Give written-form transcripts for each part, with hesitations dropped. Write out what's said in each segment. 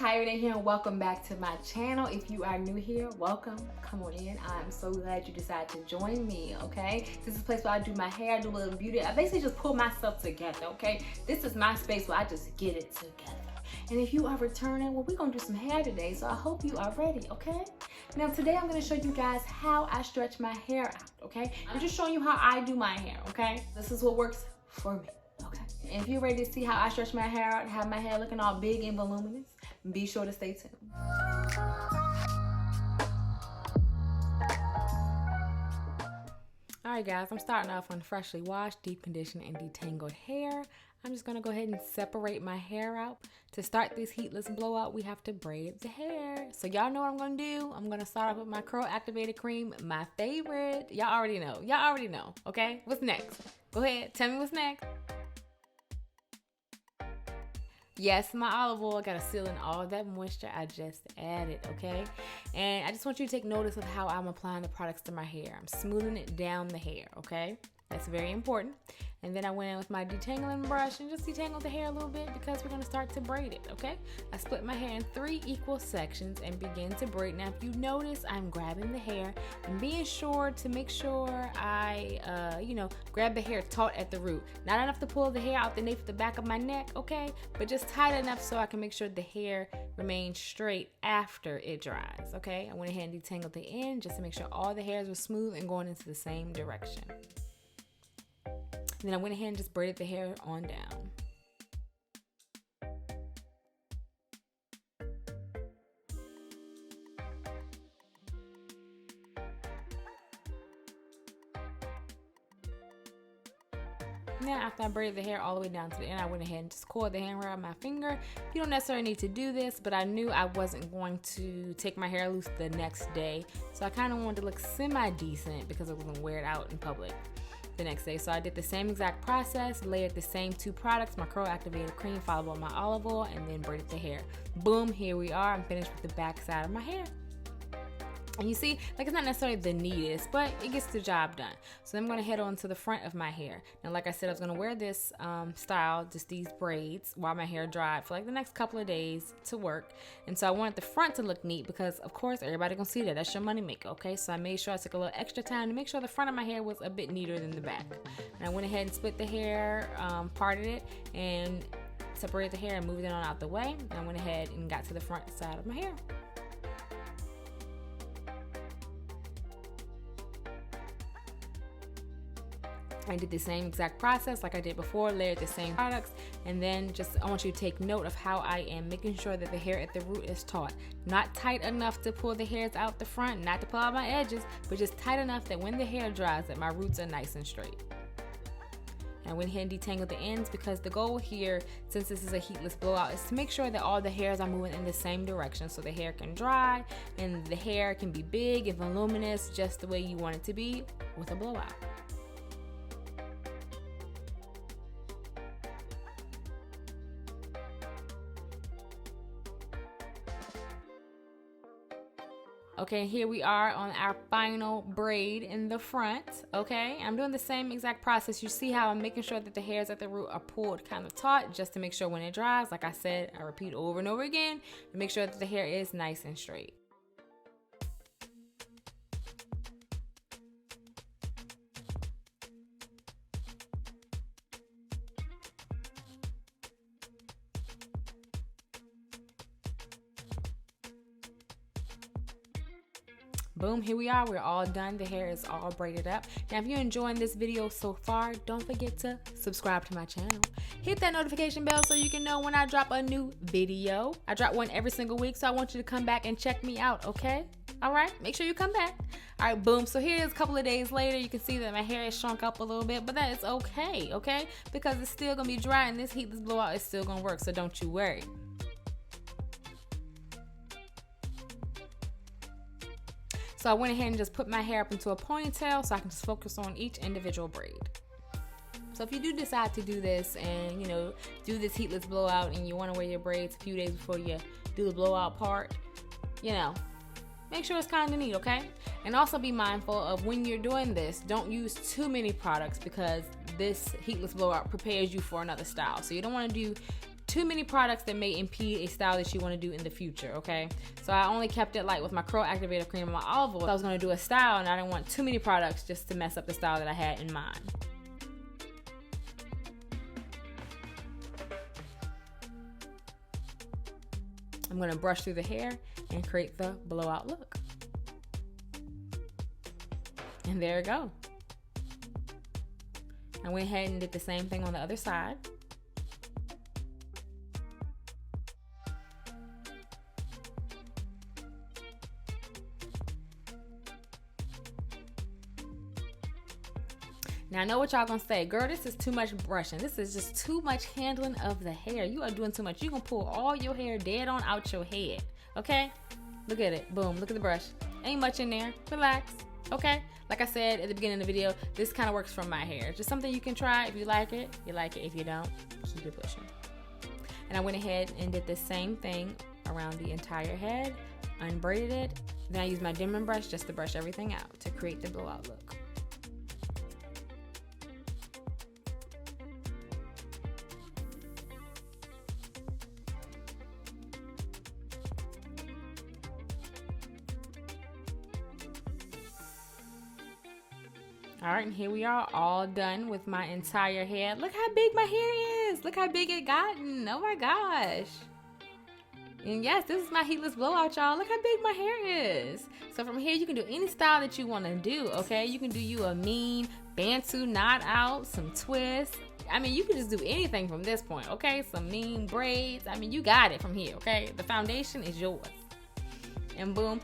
Rene here, and welcome back to my channel. If you are new here, welcome. Come on in. I'm so glad you decided to join me, okay? This is a place where I do my hair, I do a little beauty. I basically just pull myself together, okay? This is my space where I just get it together. And if you are returning, well, we're gonna do some hair today, so I hope you are ready, okay? Now, today I'm gonna show you guys how I stretch my hair out, okay? I'm just showing you how I do my hair, okay? This is what works for me, okay? And if you're ready to see how I stretch my hair out and have my hair looking all big and voluminous, be sure to stay tuned. Alright guys, I'm starting off on freshly washed, deep conditioned, and detangled hair. I'm just going to go ahead and separate my hair out. To start this heatless blowout, we have to braid the hair. So y'all know what I'm going to do. I'm going to start off with my Curl Activator Cream, my favorite. Y'all already know. Y'all already know, okay? What's next? Go ahead, tell me what's next. Yes, my olive oil got to seal in all that moisture I just added, okay? And I just want you to take notice of how I'm applying the products to my hair. I'm smoothing it down the hair, okay? That's very important. And then I went in with my detangling brush and just detangled the hair a little bit because we're going to start to braid it, okay? I split my hair in 3 equal sections and begin to braid. Now, if you notice, I'm grabbing the hair and being sure to make sure I, grab the hair taut at the root. Not enough to pull the hair out the nape of the back of my neck, okay? But just tight enough so I can make sure the hair remains straight after it dries, okay? I went ahead and detangled the end just to make sure all the hairs were smooth and going into the same direction. And then I went ahead and just braided the hair on down. Now, after I braided the hair all the way down to the end, I went ahead and just coiled the hair around my finger. You don't necessarily need to do this, but I knew I wasn't going to take my hair loose the next day. So I kind of wanted to look semi-decent because I was going to wear it out in public the next day. So I did the same exact process, layered the same 2 products, my Curl Activator Cream followed by my olive oil, and then braided the hair. Boom, here we are. I'm finished with the back side of my hair. And you see, like, it's not necessarily the neatest, but it gets the job done. So I'm going to head on to the front of my hair. Now, like I said, I was going to wear this style, just these braids, while my hair dried for like the next couple of days to work. And so I wanted the front to look neat because, of course, everybody going to see that. That's your money maker, okay? So I made sure I took a little extra time to make sure the front of my hair was a bit neater than the back. And I went ahead and split the hair, parted it, and separated the hair and moved it on out the way. And I went ahead and got to the front side of my hair. I did the same exact process like I did before, layered the same products, and then I want you to take note of how I am making sure that the hair at the root is taut. Not tight enough to pull the hairs out the front, not to pull out my edges, but just tight enough that when the hair dries that my roots are nice and straight. And I went ahead and detangled the ends because the goal here, since this is a heatless blowout, is to make sure that all the hairs are moving in the same direction so the hair can dry and the hair can be big and voluminous just the way you want it to be with a blowout. Okay, here we are on our final braid in the front, okay? I'm doing the same exact process. You see how I'm making sure that the hairs at the root are pulled kind of taut just to make sure when it dries, like I said, I repeat over and over again, to make sure that the hair is nice and straight. Boom, here we are. We're all done. The hair is all braided up. Now, if you're enjoying this video so far, don't forget to subscribe to my channel. Hit that notification bell so you can know when I drop a new video. I drop one every single week, so I want you to come back and check me out, okay? All right, make sure you come back. All right, boom. So here it is a couple of days later. You can see that my hair has shrunk up a little bit, but that is okay, okay? Because it's still going to be dry and this heatless blowout is still going to work, so don't you worry. So I went ahead and just put my hair up into a ponytail so I can just focus on each individual braid. So if you do decide to do this and, do this heatless blowout and you want to wear your braids a few days before you do the blowout part, make sure it's kind of neat, okay? And also be mindful of when you're doing this, don't use too many products because this heatless blowout prepares you for another style. So you don't want to do too many products that may impede a style that you want to do in the future, okay? So I only kept it light with my Curl Activator cream and my olive oil. So I was going to do a style and I didn't want too many products just to mess up the style that I had in mind. I'm going to brush through the hair and create the blowout look. And there we go. I went ahead and did the same thing on the other side. Now I know what y'all gonna say, girl, this is too much brushing. This is just too much handling of the hair. You are doing too much. You're gonna pull all your hair dead on out your head, okay? Look at it, boom, look at the brush. Ain't much in there, relax, okay? Like I said at the beginning of the video, this kind of works for my hair. Just something you can try. If you like it, you like it. If you don't, keep it pushing. And I went ahead and did the same thing around the entire head, unbraided it. Then I used my dimming brush just to brush everything out to create the blowout look. All right, and here we are, all done with my entire head. Look how big my hair is. Look how big it gotten. Oh my gosh. And yes, this is my heatless blowout, y'all. Look how big my hair is. So from here, you can do any style that you want to do, okay? You can do you a mean Bantu knot out, some twists. I mean, you can just do anything from this point, okay? Some mean braids. I mean, you got it from here, okay? The foundation is yours. And boom,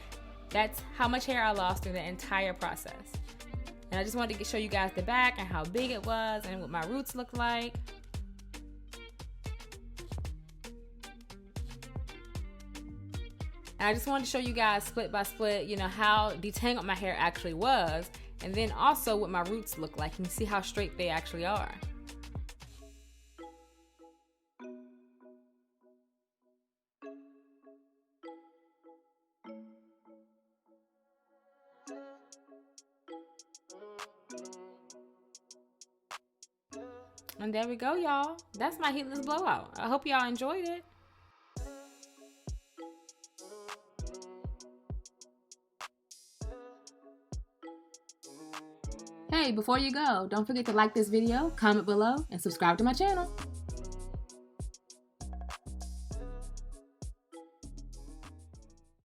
that's how much hair I lost through the entire process. And I just wanted to show you guys the back and how big it was and what my roots look like. And I just wanted to show you guys split by split, you know, how detangled my hair actually was. And then also what my roots look like. You can see how straight they actually are. And there we go, y'all. That's my heatless blowout. I hope y'all enjoyed it. Hey, before you go, don't forget to like this video, comment below, and subscribe to my channel.